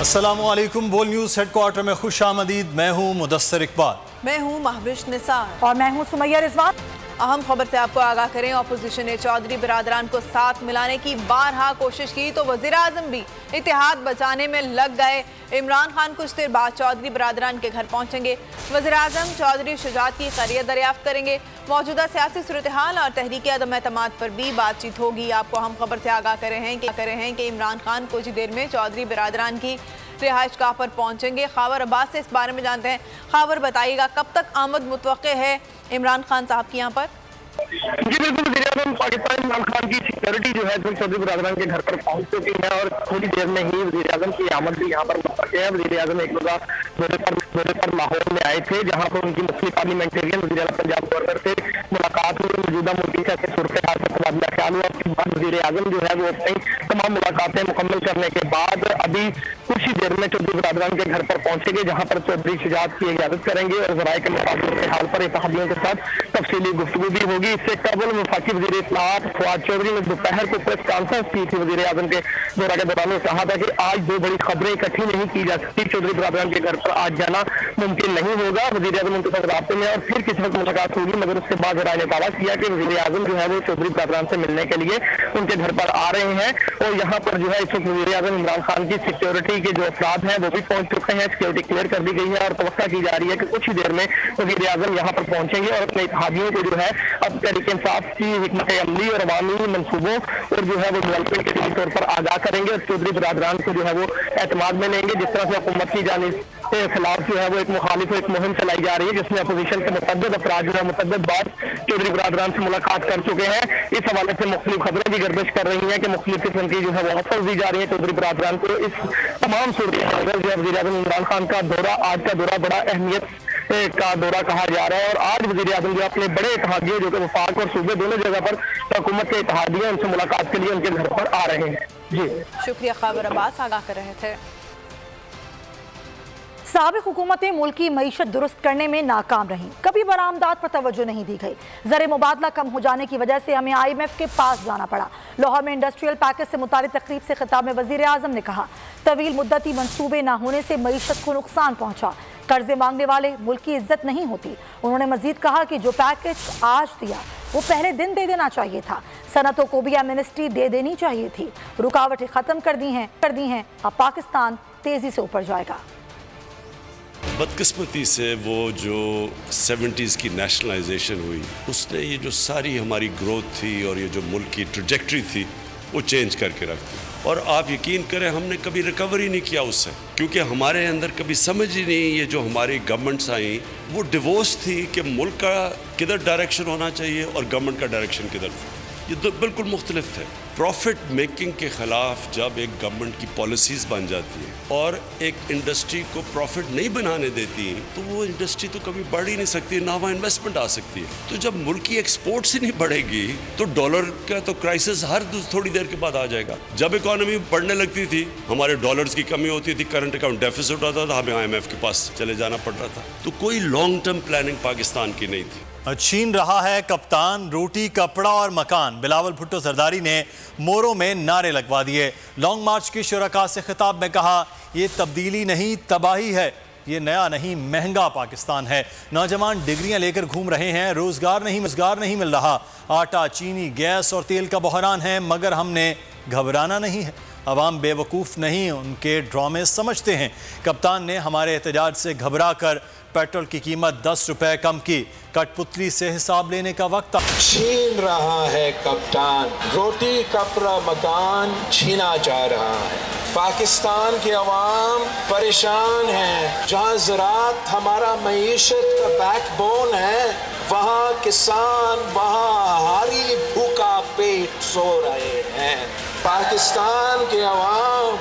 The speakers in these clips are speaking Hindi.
अस्सलामुअलैकुम। बोल न्यूज़ हेडक्वार्टर में खुश आमदीद। मैं हूँ मुदस्सर इकबाल। मैं हूँ महविश निसार और मैं हूँ सुमैया रिजवान। अहम खबर से आपको आगाह करें। अपोजिशन ने चौधरी बिरादरान को साथ मिलाने की बारहा कोशिश की तो वज़ीर आज़म भी इत्तेहाद बचाने में लग गए। इमरान खान कुछ देर बाद चौधरी बिरादरान के घर पहुंचेंगे। वज़ीर आज़म चौधरी शुजात की खैरियत दरियाफ्त करेंगे। मौजूदा सियासी सूरत हाल और तहरीक अदम एतमाद पर भी बातचीत होगी। आपको अहम खबर से आगाह करे हैं कि इमरान खान कुछ देर में चौधरी बिरादरान की रिहाइश गाह पर पहुंचेंगे। खावर अब्बास से इस बारे में जानते हैं। खावर, बताइएगा कब तक आमद मुतवक्के है इमरान खान साहब की यहाँ पर? जी बिल्कुल, वज़ीर-ए-आज़म पाकिस्तान इमरान खान की सिक्योरिटी जो है चौधरी बिरादरान के घर पर पहुंच चुकी है और थोड़ी देर में ही वज़ीर-ए-आज़म की आमद भी यहाँ पर मुतवक्के है। वज़ीर-ए-आज़म एक दौरे पर लाहौर में आए थे, जहाँ पर उनकी मुस्लिम पार्लियामेंटेरियन वज़ीर-ए-आज़म पंजाब गवर्नर से मुलाकात हुई। मौजूदा मुल्की से सूरत हाल का तबादला ख्याल हुआ। उसके बाद वज़ीर-ए-आज़म जो है वो अपनी तमाम मुलाकातें मुकम्मल करने के बाद अभी कुछ ही देर में चौधरी बिरादरान के घर पर पहुंचेंगे, जहाँ पर चौधरी शुजात की इजाजत करेंगे और ज़राए के मुताबिक के हाल पर इत्तेहादियों के साथ तफसीली गुफ्तगू भी होगी। इससे कबल वफाकी वज़ीर इत्तलाआत फवाद चौधरी ने दोपहर को प्रेस कॉन्फ्रेंस की थी। वज़ीर-ए-आज़म के दौरा के दौरान कहा था कि आज दो बड़ी खबरें इकट्ठी नहीं की जा सकती। चौधरी बिरादरान के घर पर आज जाना मुमकिन नहीं होगा। वज़ीर-ए-आज़म उनके साथ राब्ते में और फिर किसी वक्त मुलाकात होगी, मगर उसके बाद ज़राए ने दावा किया कि वज़ीर-ए-आज़म जो है वो चौधरी बिरादरान से मिलने के लिए उनके घर पर आ रहे हैं। और यहाँ पर जो है इस वक्त वज़ीर-ए-आज़म इमरान खान की सिक्योरिटी के जो अफराद हैं वो भी पहुंच चुके हैं। सिक्योरिटी क्लियर कर दी गई है और तवक्का की जा रही है कि कुछ ही देर में वज़ीर-ए-आज़म यहाँ पर पहुंचेंगे और अपने इत्तेहादियों को जो है अब तहरीक इंसाफ की हिकमत अमली और अवामी मनसूबों और जो है वो डेवलपमेंट के तौर पर आगाह करेंगे और चौधरी बिरादरान को जो है वो एतमाद में लेंगे। जिस तरह से हुकूमत की जानिब के खिलाफ जो है वो एक मुखालिफ एक मुहिम चलाई जा रही है, जिसमें अपोजिशन के मुतअद्दिद अफराद जो है मुतअद्दिद बार चौधरी बिरादरान से मुलाकात कर चुके हैं। इस हवाले से मुख्तलिफ खबरें भी गर्दिश कर रही हैं कि मुख्तलिफ किस्म की जो है वो ऑफर दी जा रही है चौधरी बिरादरान को। इस तमाम सूरत जो है वज़ीर-ए-आज़म इमरान खान का दौरा, आज का दौरा बड़ा अहमियत का दौरा कहा जा रहा है और आज वज़ीर-ए-आज़म जो अपने बड़े इत्तेहादियों जो कि वफाक और सूबे दोनों जगह पर हुकूमत के इत्तेहादियों उनसे मुलाकात के लिए उनके घर पर आ रहे हैं। जी शुक्रिया, खावर अब्बास आगाह कर रहे थे। साबिक़ हुकूमतें मुल्क की मईशत दुरुस्त करने में नाकाम रहीं, कभी बरामदात पर तवज्जो नहीं दी गई। ज़र मुबादला कम हो जाने की वजह से हमें IMF के पास जाना पड़ा। लाहौर में इंडस्ट्रियल पैकेज से मुतालिक तकरीब से खिताब में वज़ीर-ए-आज़म ने कहा, तवील मुद्दती मंसूबे न होने से मईशत को नुकसान पहुँचा। कर्जे मांगने वाले मुल्क की इज्जत नहीं होती। उन्होंने मजीद कहा कि जो पैकेज आज दिया वो पहले दिन दे देना चाहिए था। सनतों को भी एमनेस्टी दे देनी चाहिए थी। रुकावटें ख़त्म कर दी हैं। अब पाकिस्तान तेज़ी से ऊपर जाएगा। बदकिस्मती से वो जो 70s की नेशनलाइजेशन हुई, उसने ये जो सारी हमारी ग्रोथ थी और ये जो मुल्क की ट्रैजेक्टरी थी वो चेंज करके रख दी। और आप यकीन करें हमने कभी रिकवरी नहीं किया उससे, क्योंकि हमारे अंदर कभी समझ ही नहीं, ये जो हमारी गवर्नमेंट्स आई वो डिवोर्स थी कि मुल्क का किधर डायरेक्शन होना चाहिए और गवर्नमेंट का डायरेक्शन किधर था। ये तो बिल्कुल मुख्तलिफ थे। प्रॉफिट मेकिंग के ख़िलाफ़ जब एक गवर्नमेंट की पॉलिसीज़ बन जाती है और एक इंडस्ट्री को प्रॉफिट नहीं बनाने देती तो वो इंडस्ट्री तो कभी बढ़ ही नहीं सकती, ना वहाँ इन्वेस्टमेंट आ सकती है। तो जब मुल्क की एक्सपोर्ट्स ही नहीं बढ़ेगी तो डॉलर का तो क्राइसिस हर थोड़ी देर के बाद आ जाएगा। जब इकॉनमी बढ़ने लगती थी, हमारे डॉलर्स की कमी होती थी, करंट अकाउंट डेफिसिट होता था, हमें IMF के पास चले जाना पड़ रहा था। तो कोई लॉन्ग टर्म प्लानिंग पाकिस्तान की नहीं थी। छीन रहा है कप्तान रोटी, कपड़ा और मकान। बिलावल भुट्टो जरदारी ने मोरों में नारे लगवा दिए। लॉन्ग मार्च के शुरका से खिताब में कहा, ये तब्दीली नहीं तबाही है, ये नया नहीं महंगा पाकिस्तान है। नौजवान डिग्रियां लेकर घूम रहे हैं, रोजगार नहीं मिल रहा। आटा, चीनी, गैस और तेल का बहरान है, मगर हमने घबराना नहीं है। अवाम बेवकूफ़ नहीं, उनके ड्रामे समझते हैं। कप्तान ने हमारे एहतजाज से घबरा कर पेट्रोल की कीमत 10 रुपए कम की। कठपुतली से हिसाब लेने का वक्त। छीन रहा है कप्तान रोटी, कपड़ा, मकान छीना जा रहा है। पाकिस्तान के अवाम परेशान हैं। जहाँ ज़राअत हमारा मईशत का बैकबोन है, वहाँ किसान, वहाँ हारी भूखा पेट सो रहे हैं। पाकिस्तान के अवाम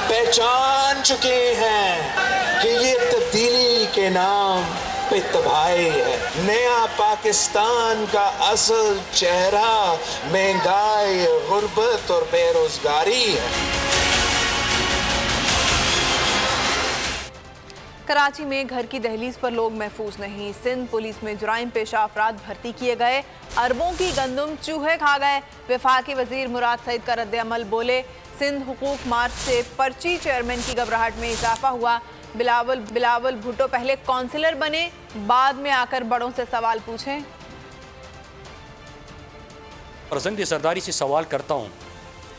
पहचान चुके हैं कि ये तब्दीली के नाम पे तबाही है। नया पाकिस्तान का असल चेहरा महंगाई, गुर्बत और बेरोजगारी है। कराची में घर की दहलीज पर लोग महफूज नहीं। सिंध पुलिस में जुराइम पेशा अफराद भर्ती किए गए। अरबों की गंदुम चूहे खा गए। वफाकी वजीर मुराद सईद का रद्द अमल, बोले सिंध हुकूक मार्च से पर्ची चेयरमैन की घबराहट में इजाफा हुआ। बिलावल भुट्टो पहले काउंसिलर बने, बाद में आकर बड़ों से सवाल पूछे। फरजंद सरदारी से सवाल करता हूँ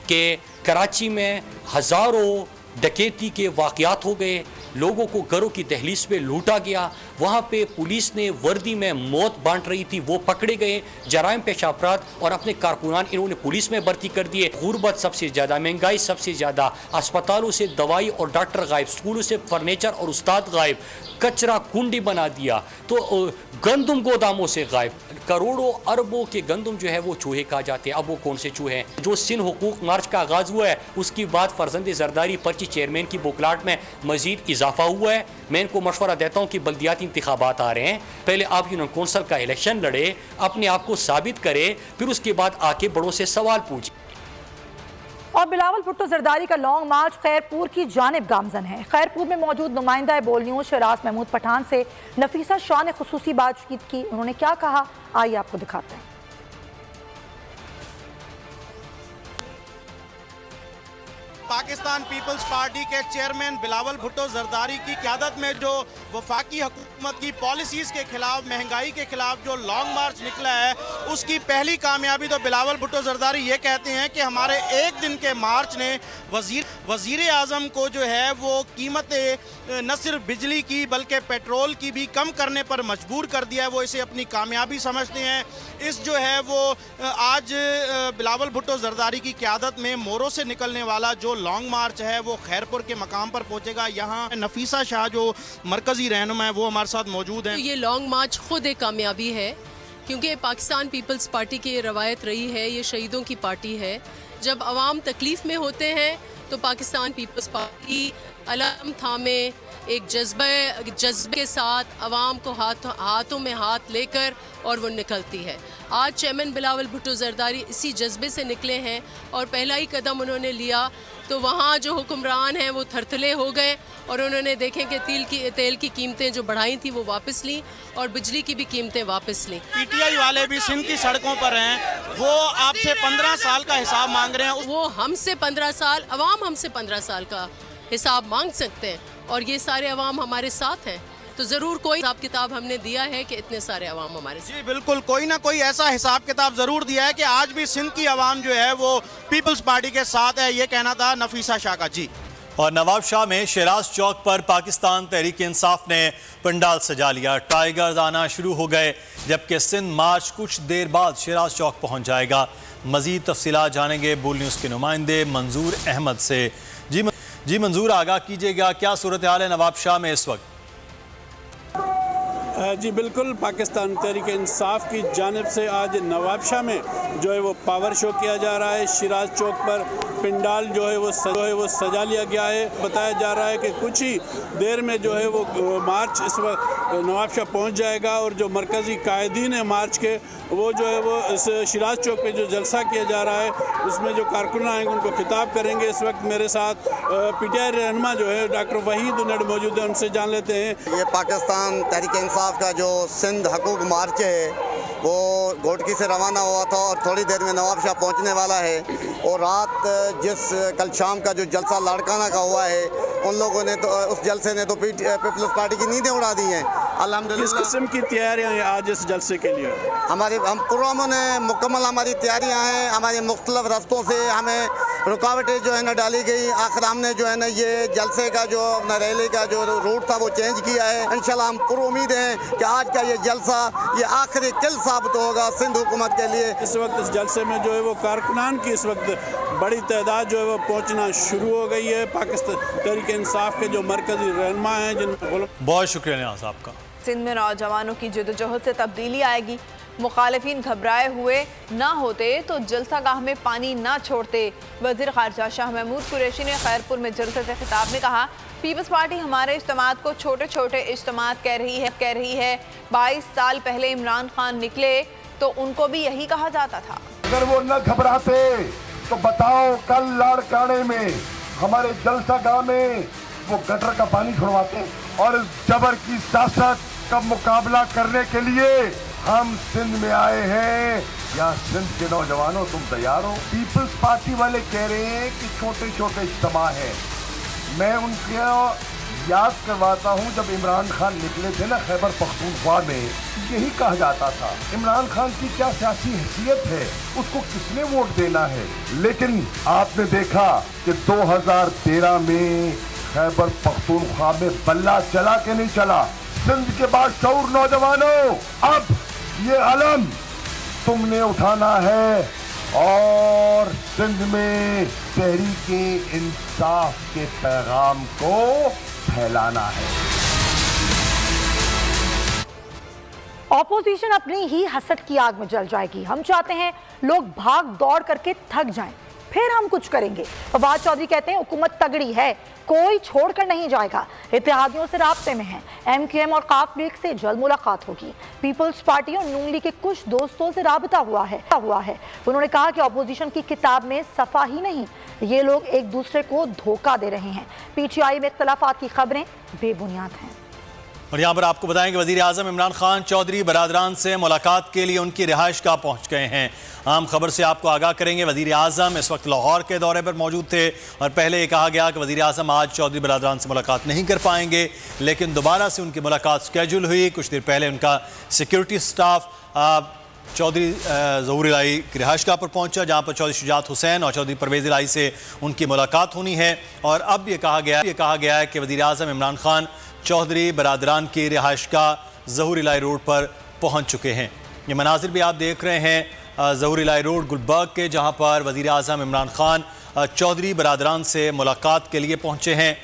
कि कराची में हज़ारों डकैती के वाक़यात हो गए, लोगों को घरों की दहलीज पे लूटा गया, वहाँ पे पुलिस ने वर्दी में मौत बांट रही थी, वो पकड़े गए। जराइम पेशा अपराध और अपने कारकुनान इन्होंने पुलिस में भर्ती कर दिए। गुर्बत सबसे ज़्यादा, महंगाई सबसे ज़्यादा, अस्पतालों से दवाई और डॉक्टर गायब, स्कूलों से फर्नीचर और उस्ताद गायब, कचरा कुंडी बना दिया, तो गंदम गोदामों से गायब। करोड़ों अरबों के गंदम जो है वो चूहे खा जाते हैं। अब वो कौन से चूहे हैं? जो सिंध हुकूक मार्च का आगाज़ हुआ है उसकी बाद फरजंद जरदारी पर्ची चेयरमैन की बुकलाट में मजीद इजाफा हुआ है। मैं इनको मशवरा देता हूँ कि बल्दियाती इंतखाबात आ रहे हैं, पहले आप यूनियन कौंसिल का इलेक्शन लड़े, अपने आप को साबित करे, फिर उसके बाद आके बड़ों से सवाल पूछे। और बिलावल भुट्टो जरदारी का लॉन्ग मार्च खैरपुर की जानिब गामजन है। खैरपुर में मौजूद नुमाइंदा बोल न्यूज़ शराज महमूद पठान से नफीसा शाह ने खुसूसी बातचीत की। उन्होंने क्या कहा, आइए आपको दिखाते हैं। पाकिस्तान पीपल्स पार्टी के चेयरमैन बिलावल भुट्टो जरदारी की क़यादत में जो वफाकी हुकूमत की पॉलिसीज़ के खिलाफ, महंगाई के खिलाफ जो लॉन्ग मार्च निकला है, उसकी पहली कामयाबी तो बिलावल भुट्टो जरदारी ये कहते हैं कि हमारे एक दिन के मार्च ने वज़ीर आज़म को जो है वो कीमतें न सिर्फ बिजली की बल्कि पेट्रोल की भी कम करने पर मजबूर कर दिया है। वो इसे अपनी कामयाबी समझते हैं। इस जो है वो आज बिलावल भुट्टो जरदारी की क़यादत में मोरों से निकलने वाला जो लॉन्ग मार्च है वो खैरपुर के मकाम पर पहुंचेगा। यहाँ नफीसा शाह जो मरकजी रहनुमा है वो हमारे साथ मौजूद है। तो ये लॉन्ग मार्च खुद एक कामयाबी है, क्योंकि पाकिस्तान पीपल्स पार्टी की रवायत रही है, ये शहीदों की पार्टी है। जब अवाम तकलीफ़ में होते हैं तो पाकिस्तान पीपल्स पार्टी अलम थामे एक जज्बे के साथ अवाम को हाथों में हाथ लेकर और वो निकलती है। आज चेयरमैन बिलावल भुट्टो जरदारी इसी जज्बे से निकले हैं और पहला ही कदम उन्होंने लिया तो वहाँ जो हुक्मरान हैं वो थरथले हो गए और उन्होंने देखें कि तेल की कीमतें जो बढ़ाई थी वो वापस ली और बिजली की भी कीमतें वापस ली। पीटीआई वाले भी सिंध की सड़कों पर हैं, वो आपसे 15 साल का हिसाब मांग रहे हैं। वो हमसे 15 साल, अवाम हमसे 15 साल का हिसाब मांग सकते हैं और ये सारे अवाम हमारे साथ हैं, तो ज़रूर कोई हिसाब किताब हमने दिया है कि इतने सारे अवाम हमारे साथ। जी बिल्कुल, कोई ना कोई ऐसा हिसाब किताब ज़रूर दिया है कि आज भी सिंध की अवाम जो है वो पीपल्स पार्टी के साथ है। ये कहना था नफीसा शाह का। जी। और नवाब शाह में शिराज चौक पर पाकिस्तान तहरीक इंसाफ ने पंडाल सजा लिया, टाइगर्स आना शुरू हो गए, जबकि सिंध मार्च कुछ देर बाद शिराज चौक पहुंच जाएगा। मजीद तफसीलात जानेंगे बोल न्यूज़ के नुमाइंदे मंजूर अहमद से। जी मंजूर, आगाह कीजिएगा, क्या सूरत हाल है नवाब शाह में इस वक्त? जी बिल्कुल, पाकिस्तान तहरीक इंसाफ की जानिब से आज नवाब शाह में जो है वो पावर शो किया जा रहा है। शिराज चौक पर पंडाल जो है वो सजा लिया गया है। बताया जा रहा है कि कुछ ही देर में जो है वो मार्च इस वक्त नवाब शाह पहुँच जाएगा और जो मरकज़ी कायदीन है मार्च के वो जो है वो इस शिराज चौक पे जो जलसा किया जा रहा है उसमें जो कारकुन आएंगे उनको खिताब करेंगे। इस वक्त मेरे साथ पीटीआई रहनुमा जो है डॉक्टर वहीद उन्नड़ मौजूद है, उनसे जान लेते हैं। ये पाकिस्तान तहरीक इंसाफ का जो सिंध हकूक मार्च है वो घोटकी से रवाना हुआ था और थोड़ी देर में नवाब शाह पहुंचने वाला है। और रात कल शाम का जो जलसा लाड़काना का हुआ है उन लोगों ने तो उस जलसे ने तो पीपल्स पार्टी की नींदें उड़ा दी हैं। अल्हम्दुलिल्लाह। किस किस्म की तैयारियां हैं आज इस जलसे के लिए? हम पुरअमन है, मुकम्मल हमारी तैयारियां हैं। हमारे मुख्तलिफ रस्तों से हमें रुकावटें जो है ना डाली गई। आखिर हमने जो है ना ये जलसे का जो रैली का जो रूट था वो चेंज किया है। इंशाल्लाह हम पुरुम्मीद हैं कि आज का ये जलसा ये आखिरी किल साबित होगा सिंध हुकूमत के लिए। इस वक्त इस जलसे में जो है वो कारकुनान की इस वक्त बड़ी तादाद जो है वो पहुँचना शुरू हो गई है। पाकिस्तान तहरीक इंसाफ के जो मरकजी रहनुमा हैं जिन बहुत शुक्रिया नियाज़ आपका। सिंध में नौजवानों की जदोजहद से तब्दीली आएगी। मुखालिफिन घबराए हुए ना होते तो जलसागाह में पानी ना छोड़ते। वज़ीर ख़ारजा शाह महमूद कुरैशी ने खैरपुर में जलसे से खिताब में कहा, पीपल्स पार्टी हमारे इज्तिमात को छोटे छोटे इज्तिमात कह रही है। 22 साल पहले इमरान खान निकले तो उनको भी यही कहा जाता था। अगर वो न घबराते तो बताओ कल लाड़काने में हमारे जलसागाह में वो गटर का पानी छुड़वाते। और इस जबर की सियासत का मुकाबला करने के लिए हम सिंध में आए हैं, या सिंध के नौजवानों तुम तैयार हो? पीपल्स पार्टी वाले कह रहे हैं कि छोटे छोटे इज्तिमा है। मैं उनको याद करवाता हूं, जब इमरान खान निकले थे ना खैबर पख्तूनख्वा में, यही कहा जाता था इमरान खान की क्या सियासी हैसियत है, उसको किसने वोट देना है। लेकिन आपने देखा कि 2013 में खैबर पख्तूनख्वा में बल्ला चला के नहीं चला। सिंध के बाशऊर नौजवानों, अब ये अलम तुमने उठाना है और सिंध में तहरीक इंसाफ के पैगाम को फैलाना है। ऑपोजिशन अपनी ही हसद की आग में जल जाएगी। हम चाहते हैं लोग भाग दौड़ करके थक जाएं, फिर हम कुछ करेंगे। फवाद चौधरी कहते हैं हुकूमत तगड़ी है, कोई छोड़कर नहीं जाएगा। इत्तेहादियों से राब्ते में है। MQM और काफ लीग से जल्द मुलाकात होगी। पीपल्स पार्टी और नून लीग के कुछ दोस्तों से राबता हुआ है। उन्होंने कहा कि ऑपोजिशन की किताब में सफा ही नहीं, ये लोग एक दूसरे को धोखा दे रहे हैं। PTI में इख्तलाफात की खबरें बेबुनियाद हैं। और यहाँ पर आपको बताएं कि वज़ीर आज़म इमरान खान चौधरी बरादरान से मुलाकात के लिए उनकी रिहाइश गाह पहुँच गए हैं। आम खबर से आपको आगाह करेंगे। वज़ीर आज़म इस वक्त लाहौर के दौरे पर मौजूद थे और पहले ये कहा गया कि वज़ीर आज़म आज चौधरी बरादरान से मुलाकात नहीं कर पाएंगे, लेकिन दोबारा से उनकी मुलाकात स्केड्यूल हुई। कुछ देर पहले उनका सिक्योरिटी स्टाफ चौधरी ज़हूर इलाही की रिहाइशगाह पर पहुंचा, जहां पर चौधरी शुजात हुसैन और चौधरी परवेज़ इलाही से उनकी मुलाकात होनी है। और अब ये कहा गया है कि वज़ीर आज़म इमरान खान चौधरी बरादरान की रिहाइशगाह ज़हूर इलाही रोड पर पहुंच चुके हैं। ये मनाजिर भी आप देख रहे हैं ज़हूर इलाही रोड गुलबर्ग के, जहां पर वज़ीर आज़म इमरान खान चौधरी बरादरान से मुलाकात के लिए पहुंचे हैं।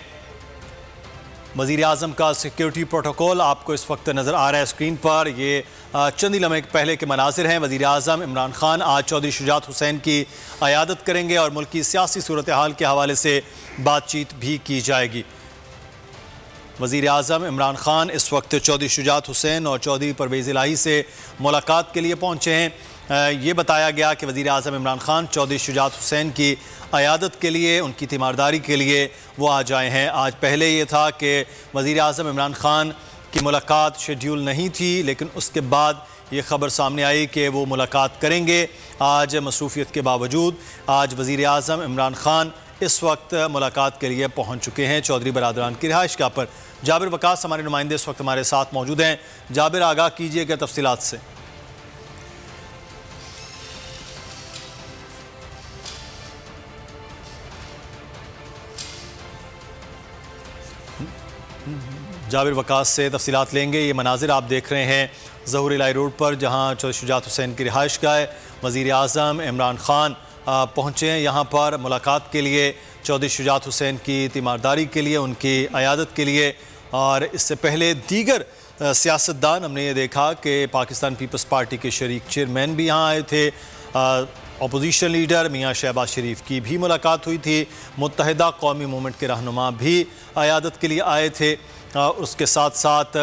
वज़ीर आज़म का सिक्योरिटी प्रोटोकॉल आपको इस वक्त नज़र आ रहा है स्क्रीन पर। ये चंद ही लम्हे पहले के मनाजिर हैं। वज़ीर आज़म इमरान खान आज चौधरी शुजात हुसैन की अयादत करेंगे और मुल्की सियासी सूरत हाल के हवाले से बातचीत भी की जाएगी। वज़ीर आज़म इमरान खान इस वक्त चौधरी शुजात हुसैन और चौधरी परवेज़ इलाही से मुलाकात के लिए पहुँचे हैं। ये बताया गया कि वज़ीर आज़म इमरान खान चौधरी शुजात हुसैन की अयादत के लिए, उनकी तीमारदारी के लिए वो आज आए हैं। आज पहले ये था कि वज़ीर आज़म इमरान खान की मुलाकात शेड्यूल नहीं थी, लेकिन उसके बाद ये ख़बर सामने आई कि वो मुलाकात करेंगे। आज मसरूफ़ियत के बावजूद आज वज़ीर आज़म इमरान खान इस वक्त मुलाकात के लिए पहुँच चुके हैं चौधरी बरादरान की रिहाइशगाह पर। जाबिर वकास हमारे नुमाइंदे इस वक्त हमारे साथ मौजूद हैं। जाबिर, आगाह कीजिएगा तफसीलात से। जाबिर वकास से तफसीलात लेंगे। ये मनाजिर आप देख रहे हैं ज़हूर इलाही रोड पर, जहाँ चौधरी शुजात हुसैन की रिहाइशगाह है। वज़ीर आज़म इमरान खान पहुँचे हैं यहाँ पर मुलाकात के लिए, चौधरी शुजात हुसैन की तीमारदारी के लिए, उनकी अयादत के लिए। और इससे पहले दीगर सियासतदान हमने ये देखा कि पाकिस्तान पीपल्स पार्टी के शरीक चेयरमैन भी यहाँ आए थे। अपोजिशन लीडर मियाँ शहबाज शरीफ की भी मुलाकात हुई थी। मुत्तहिदा कौमी मूवमेंट के रहनुमा भी अयादत के लिए आए थे। उसके साथ साथ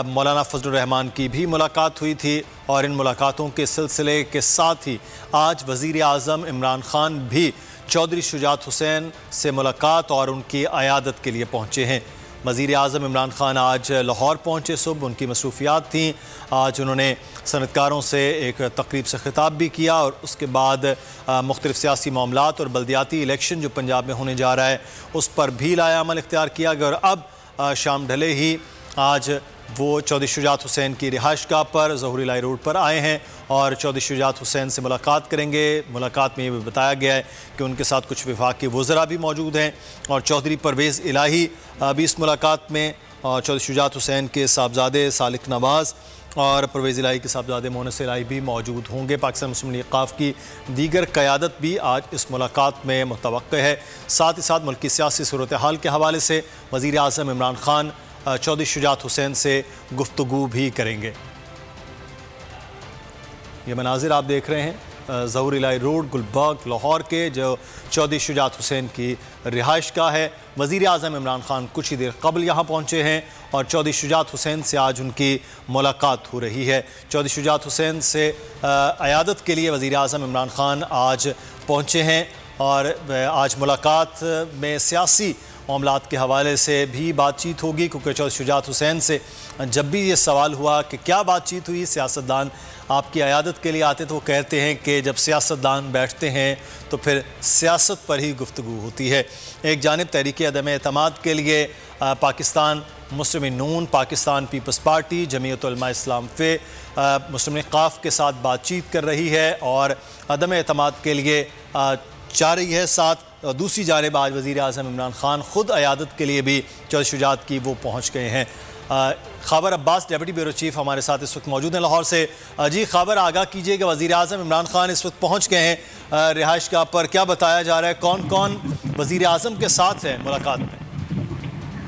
मौलाना फजलुर रहमान की भी मुलाकात हुई थी। और इन मुलाकातों के सिलसिले के साथ ही आज वज़ीर आज़म इमरान खान भी चौधरी शुजात हुसैन से मुलाकात और उनकी अयादत के लिए पहुँचे हैं। वज़ीर आज़म इमरान खान आज लाहौर पहुँचे, सुबह उनकी मसरूफियात थीं। आज उन्होंने सनतकारों से एक तकरीब से खिताब भी किया और उसके बाद मुख्तलिफ़ सियासी मामलात और बल्दियाती इलेक्शन जो पंजाब में होने जा रहा है उस पर भी लाया अमल इख्तियार किया गया। और अब शाम ढले ही आज वो चौधरी शुजात हुसैन की रिहाइशगाह पर ज़हूर इलाही रोड पर आए हैं और चौधरी शुजात हुसैन से मुलाकात करेंगे। मुलाकात में ये भी बताया गया है कि उनके साथ कुछ वफाकी वज़रा भी मौजूद हैं और चौधरी परवेज़ इलाही भी इस मुलाकात में, और चौधरी शुजात हुसैन के साहबजादे सालिक नवाज़ और परवेज़ इलाही के साहबजादे मोनस इलाही भी मौजूद होंगे। पाकिस्तान मुस्लिम लीग क़ाफ की दीगर क़यादत भी आज इस मुलाकात में मुतवक्किल है। साथ ही साथ मुल्की सियासी सूरत हाल के हवाले से वज़ीर आज़म इमरान खान चौधरी शुजात हुसैन से गुफ्तगू भी करेंगे। ये मनाजिर आप देख रहे हैं ज़हूर इलाही रोड गुलबर्ग लाहौर के, जो चौधरी शुजात हुसैन की रिहाइशगाह है। वज़ीर आज़म इमरान खान कुछ ही देर कबल यहाँ पहुँचे हैं और चौधरी शुजात हुसैन से आज उनकी मुलाकात हो रही है। चौधरी शुजात हुसैन से अयादत के लिए वज़ीर आज़म इमरान खान आज पहुँचे हैं और आज मुलाकात में सियासी मामलात के हवाले से भी बातचीत होगी, क्योंकि चौधरी शुजात हुसैन से जब भी ये सवाल हुआ कि क्या बातचीत हुई, सियासतदान आपकी अयादत के लिए आते तो वो कहते हैं कि जब सियासतदान बैठते हैं तो फिर सियासत पर ही गुफ्तगू होती है। एक जानिब तहरीक अदम एतमाद के लिए पाकिस्तान मुस्लिम नून, पाकिस्तान पीपल्स पार्टी, जमीयत उलमा इस्लाम फ़े, मुस्लिम क़ाफ़ के साथ बातचीत कर रही है और अदम एतमाद के लिए चाह रही है साथ। दूसरी जानिब आज वज़ीर आज़म इमरान ख़ान ख़ुद अयादत के लिए भी चौधरी शुजात की वो पहुँच गए हैं। Khawar Abbas deputy bureau chief हमारे साथ इस वक्त मौजूद हैं लाहौर से। जी ख़ाबर, आगाह कीजिए कि वज़ीर आज़म इमरान ख़ान इस वक्त पहुँच गए हैं रिहाइशगाह पर, क्या बताया जा रहा है, कौन कौन वज़ीर आज़म के साथ है मुलाकात में?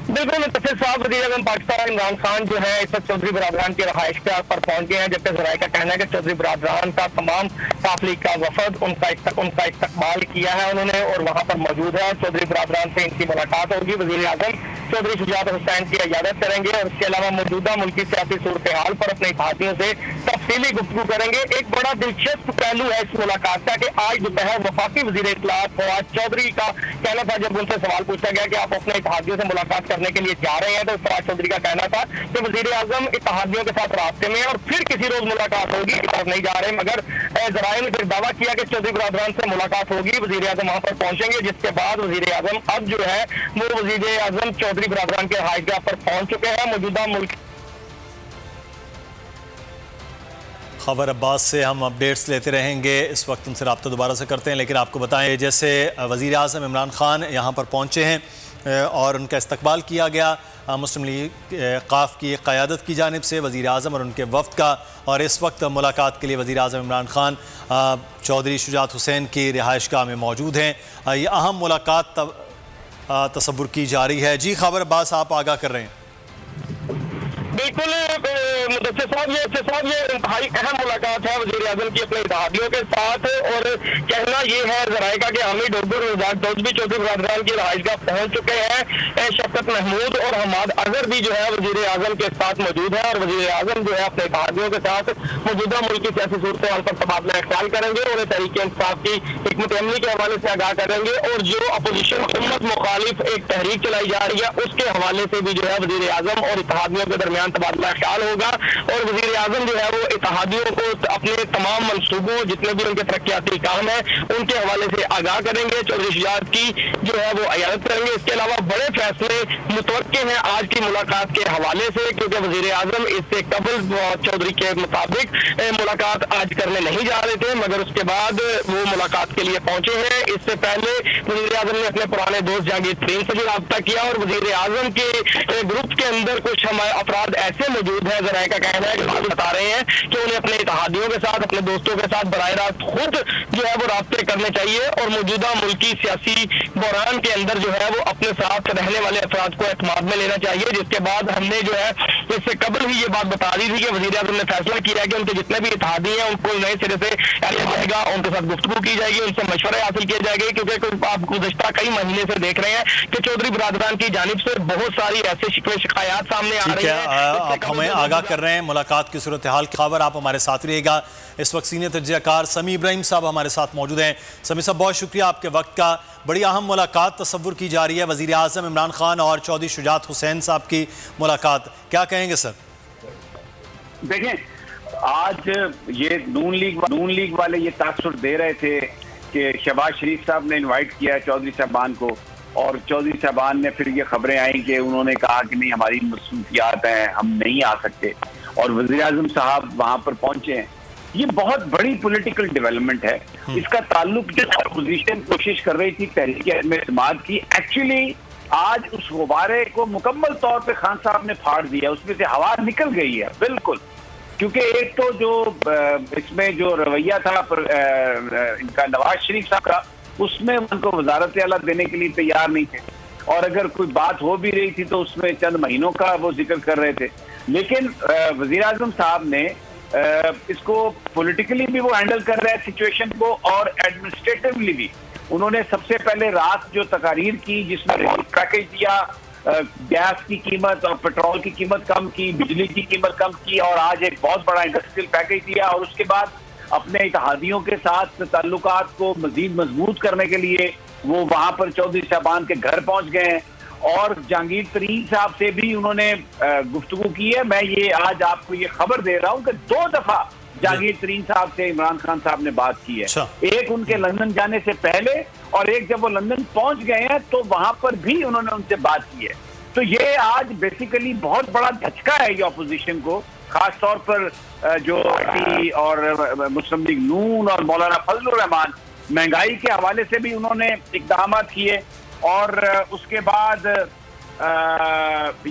बिल्कुल मुतफ़िर साहब, वज़ीर आज़म पाकिस्तान इमरान खान जो है इस वक्त चौधरी बरादरान के रहायशगाह पर पहुंच गए हैं। जबकि ज़राए का कहना है कि चौधरी बरादरान का तमाम काफिले का वफद उनका इस्तकबाल किया है उन्होंने और वहाँ पर मौजूद है। चौधरी बरादरान से इनकी मुलाकात होगी। वज़ीर आज़म चौधरी शुजात हुसैन की इजाज़त करेंगे और इसके अलावा मौजूदा मुल्की सियासी सूरत हाल पर अपने इत्तेहादियों से तफसीली गुफ्तगू करेंगे। एक बड़ा दिलचस्प पहलू है इस मुलाकात का कि आज दोपहर वफाकी वज़ीर इत्तलाआत फवाद चौधरी का कहना था, जब उनसे सवाल पूछा गया कि आप अपने इत्तेहादियों से मुलाकात करने के लिए जा रहे हैं, तो फवाद चौधरी का कहना था कि वज़ीर आज़म इत्तेहादियों के साथ रास्ते में और फिर किसी रोज मुलाकात होगी, इस तरफ नहीं जा रहे। मगर ज़राए ने फिर दावा किया कि चौधरी बरादरान से मुलाकात होगी, वज़ीर आज़म वहाँ पर पहुंचेंगे, जिसके बाद वज़ीर आज़म अब जो है वो वज़ीर आज़म चौधरी बरादरान के रहायशगाह पर पहुंच चुके हैं। मौजूदा मुल्क ख़बर अब्बास से हम अपडेट्स लेते रहेंगे, इस वक्त उनसे रब्ता दोबारा से करते हैं। लेकिन आपको बताएं, जैसे वज़ीर आज़म इमरान ख़ान यहाँ पर पहुँचे हैं और उनका इस्तकबाल किया गया मुस्लिम लीग क़ाफ़ की क़यादत की जानिब से वज़ीर आज़म और उनके वफ़द का, और इस वक्त मुलाकात के लिए वज़ीर आज़म इमरान ख़ान चौधरी शुजात हुसैन की रिहाइशगाह में मौजूद हैं। ये अहम मुलाकात तसव्वुर की जा रही है। जी ख़बर अब्बास, आप आगाह कर रहे हैं। बिल्कुल मुदस्सिर साहब, ये इंतहाई अहम मुलाकात है वज़ीर आज़म की अपने इत्तेहादियों के साथ। और कहना ये है ज़राए का कि हामिद डोज भी चौधरी बरादरान की रहायशगाह पहुंच चुके हैं। शफ़क़त महमूद और हमाद अज़हर भी जो है वज़ीर आज़म के साथ मौजूद है और वज़ीर आज़म जो है अपने इत्तेहादियों के साथ मौजूदा मुल्क की सियासी सूरत हाल पर तबादला ख्याल करेंगे और तहरीक इंसाफ की हिकमत अमली के हवाले से आगाह करेंगे। और जो अपोजिशन हुकूमत मुखालिफ एक तहरीक चलाई जा रही है उसके हवाले से भी जो है वज़ीर आज़म और इत्तेहादियों के दरमियान तबादला ख्याल होगा। और वज़ीर आज़म जो है वो इत्तेहादियों को अपने तमाम मनसूबों, जितने भी उनके तरक्याती काम है, उनके हवाले से आगाह करेंगे। चौधरी शुजात की जो है वो इयादत करेंगे। इसके अलावा बड़े फैसले मुतवक्के हैं आज की मुलाकात के हवाले से, क्योंकि वज़ीर आज़म इससे कबल चौधरी के मुताबिक मुलाकात आज करने नहीं जा रहे थे, मगर उसके बाद वो मुलाकात के लिए पहुंचे हैं। इससे पहले वज़ीर आज़म ने अपने पुराने दोस्त जहांगीर तरीन से भी रब्ता किया और वज़ीर आज़म के ग्रुप के अंदर कुछ हमारे अफराद ऐसे मौजूद है, ज़राए का कहना है कि बता रहे हैं कि उन्हें अपने इत्तेहादियों के साथ, अपने दोस्तों के साथ बराह रास्त खुद जो है वो रास्ते करने चाहिए और मौजूदा मुल्की सियासी बहरान के अंदर जो है वो अपने साथ रहने वाले अफराद को एतमाद में लेना चाहिए। जिसके बाद हमने जो है इससे कबल ही ये बात बता दी थी कि वज़ीर आज़म ने फैसला किया है कि उनके जितने भी इत्तेहादी हैं उनको नए सिरे से जाएगा, उनके साथ गुफ्तगू की जाएगी, उनसे मशवरे हासिल किए जाएंगे। क्योंकि आप गुज़श्ता कई महीने से देख रहे हैं कि चौधरी बरादरान की जानिब से बहुत सारी ऐसे शिकवे शिकायत सामने आ रही है। आप हमें आगाह कर रहे हैं मुलाकात की सूरत हाल की खबर, आप हमारे साथ रहिएगा। इस वक्त सीनियर तज्ज़ियाकार समी इब्राहिम साहब हमारे साथ मौजूद हैं। समी साहब, बहुत शुक्रिया आपके वक्त का। बड़ी अहम मुलाकात तसव्वुर की जा रही है, वज़ीर आज़म इमरान खान और चौधरी शुजात हुसैन साहब की मुलाकात, क्या कहेंगे सर? देखें, आज ये नून लीग वाले ये तासुर दे रहे थे कि शहबाज शरीफ साहब ने इनवाइट किया चौधरी साहबान को, और चौधरी साहबान ने फिर ये खबरें आई कि उन्होंने कहा कि नहीं हमारी मसरूफियात हैं, हम नहीं आ सकते, और वज़ीर आज़म साहब वहाँ पर पहुंचे हैं। ये बहुत बड़ी पॉलिटिकल डेवलपमेंट है। इसका ताल्लुक जो अपोजिशन कोशिश कर रही थी तहरीक एतमाद की, एक्चुअली आज उस गुब्बारे को मुकम्मल तौर पे खान साहब ने फाड़ दिया, उसमें से हवा निकल गई है बिल्कुल। क्योंकि एक तो जो इसमें जो रवैया था इनका नवाज शरीफ साहब का, उसमें उनको वजारत आला देने के लिए तैयार नहीं थे, और अगर कोई बात हो भी रही थी तो उसमें चंद महीनों का वो जिक्र कर रहे थे। लेकिन वज़ीर आज़म साहब ने इसको पॉलिटिकली भी वो हैंडल कर रहे हैं सिचुएशन को, और एडमिनिस्ट्रेटिवली भी उन्होंने सबसे पहले रात जो तकारीर की जिसमें पैकेज दिया, गैस की कीमत और पेट्रोल की कीमत कम की, बिजली की कीमत कम की, और आज एक बहुत बड़ा इंडस्ट्रियल पैकेज दिया, और उसके बाद अपने इत्तेहादियों के साथ ताल्लुकात को मजीद मजबूत करने के लिए वो वहां पर चौधरी साहबान के घर पहुंच गए हैं। और जहांगीर तरीन साहब से भी उन्होंने गुफ्तगू की है। मैं ये आज आपको ये खबर दे रहा हूँ कि 2 दफा जहांगीर तरीन साहब से इमरान खान साहब ने बात की है। एक उनके लंदन जाने से पहले और एक जब वो लंदन पहुंच गए हैं तो वहां पर भी उन्होंने उनसे बात की है। तो ये आज बेसिकली बहुत बड़ा झटका है ये ऑपोजिशन को, खास तौर पर जो पार्टी और मुस्लिम लीग नून और मौलाना फजलुर रहमान महंगाई के हवाले से भी उन्होंने इक़दाम किए और उसके बाद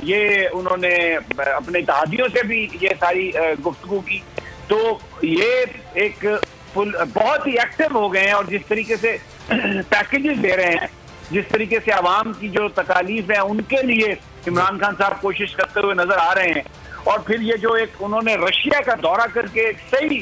ये उन्होंने अपने इत्तेहादियों से भी ये सारी गुफ्तगू की। तो ये एक बहुत ही एक्टिव हो गए हैं और जिस तरीके से पैकेजेस दे रहे हैं, जिस तरीके से आवाम की जो तकालीफ है उनके लिए इमरान खान साहब कोशिश करते हुए नजर आ रहे हैं। और फिर ये जो एक उन्होंने रशिया का दौरा करके एक सही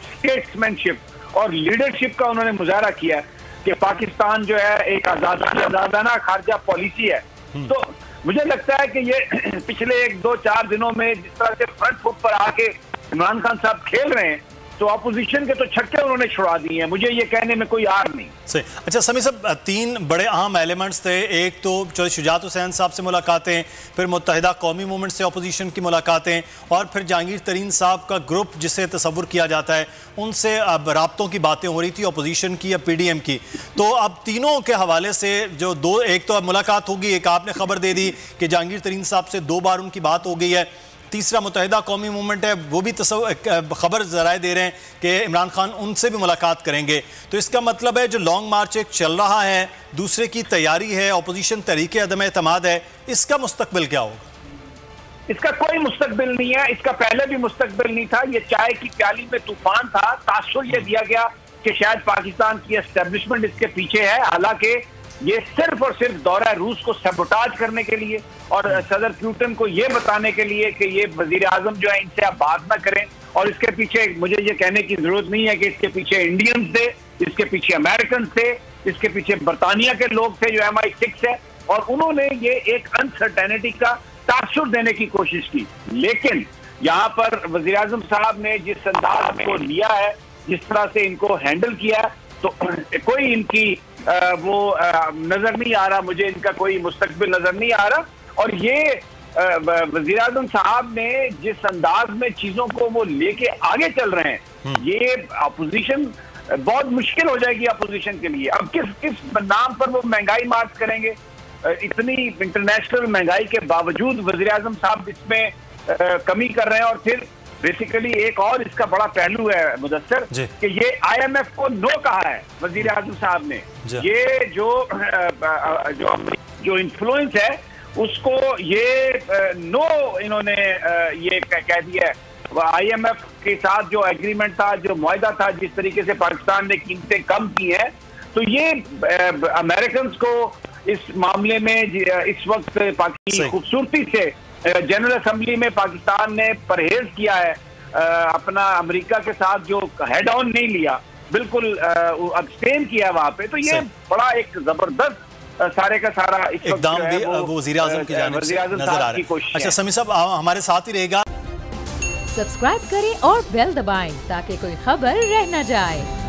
स्टेट्समैनशिप और लीडरशिप का उन्होंने मुजाहरा किया कि पाकिस्तान जो है एक आजादाना खारजा पॉलिसी है। तो मुझे लगता है कि ये पिछले 1-2-4 दिनों में जिस तरह से फ्रंट फुट पर आके इमरान खान साहब खेल रहे हैं तो अपोजिशन के तो छक्के उन्होंने छुड़ा दिए हैं, मुझे ये कहने में कोई आर नहीं। सही। अच्छा समी साहब, 3 बड़े अहम एलिमेंट्स थे। एक तो चौधरी शुजात हुसैन साहब से मुलाकातें, फिर मुत्तहिदा कौमी मूवमेंट से अपोजिशन की मुलाकातें और फिर जहांगीर तरीन साहब का ग्रुप जिसे तस्वुर किया जाता है उनसे अब राब्तों की बातें हो रही थी, अपोजिशन की या PDM की। तो अब तीनों के हवाले से जो एक तो अब मुलाकात होगी, एक आपने खबर दे दी कि जहांगीर तरीन साहब से 2 बार उनकी बात हो गई है, तीसरा मुत्तहिदा कौमी मूवमेंट है, वो भी खबर जराए दे रहे हैं कि इमरान खान उनसे भी मुलाकात करेंगे। तो इसका मतलब है जो लॉन्ग मार्च एक चल रहा है, दूसरे की तैयारी है, अपोजिशन तरीके अदम एतमाद है, इसका मुस्तकबिल क्या होगा? इसका कोई मुस्तकबिल नहीं है, इसका पहले भी मुस्तकबिल नहीं था। ये चाय की प्याली में तूफान था। तासुर ये दिया गया कि शायद पाकिस्तान की एस्टेब्लिशमेंट इसके पीछे है, हालांकि ये सिर्फ और सिर्फ दौरा रूस को सबोटाज करने के लिए और सदर पुतिन को ये बताने के लिए कि ये वजीर आजम जो है इनसे आप बात ना करें। और इसके पीछे मुझे ये कहने की जरूरत नहीं है कि इसके पीछे इंडियंस थे, इसके पीछे अमेरिकन थे, इसके पीछे बरतानिया के लोग थे जो MI6 है, और उन्होंने ये एक अनसर्टेनिटी का तासुर देने की कोशिश की। लेकिन यहाँ पर वजीर आजम साहब ने जिस अंदाज को लिया है, जिस तरह से इनको हैंडल किया है, तो कोई इनकी वो नजर नहीं आ रहा, मुझे इनका कोई मुस्तकबिल नजर नहीं आ रहा। और ये वजीर आजम साहब ने जिस अंदाज में चीजों को वो लेके आगे चल रहे हैं, ये अपोजिशन बहुत मुश्किल हो जाएगी अपोजिशन के लिए। अब किस नाम पर वो महंगाई मार्च करेंगे? इतनी इंटरनेशनल महंगाई के बावजूद वजीर आजम साहब इसमें कमी कर रहे हैं। और फिर बेसिकली एक और इसका बड़ा पहलू है मुदस्सर कि ये IMF को नो कहा है वजीर आजम साहब ने। ये जो इन्फ्लुएंस है उसको ये नो इन्होंने ये कह दिया है। IMF के साथ जो एग्रीमेंट था, जो मुआहदा था, जिस तरीके से पाकिस्तान ने कीमतें कम की हैं, तो ये अमेरिकन को इस मामले में इस वक्त पाकिस्तान खूबसूरती से जनरल असेंबली में पाकिस्तान ने परहेज किया है, अपना अमेरिका के साथ जो हेड ऑन नहीं लिया, बिल्कुल अब्सटेन किया वहां पे। तो ये बड़ा एक जबरदस्त सारे का सारा एकदम भी वो वज़ीर आज़म की जानिब से नजर आ रहा है। अच्छा समी साहब हमारे साथ ही रहेगा। सब्सक्राइब करें और बेल दबाएं ताकि कोई खबर रह न जाए।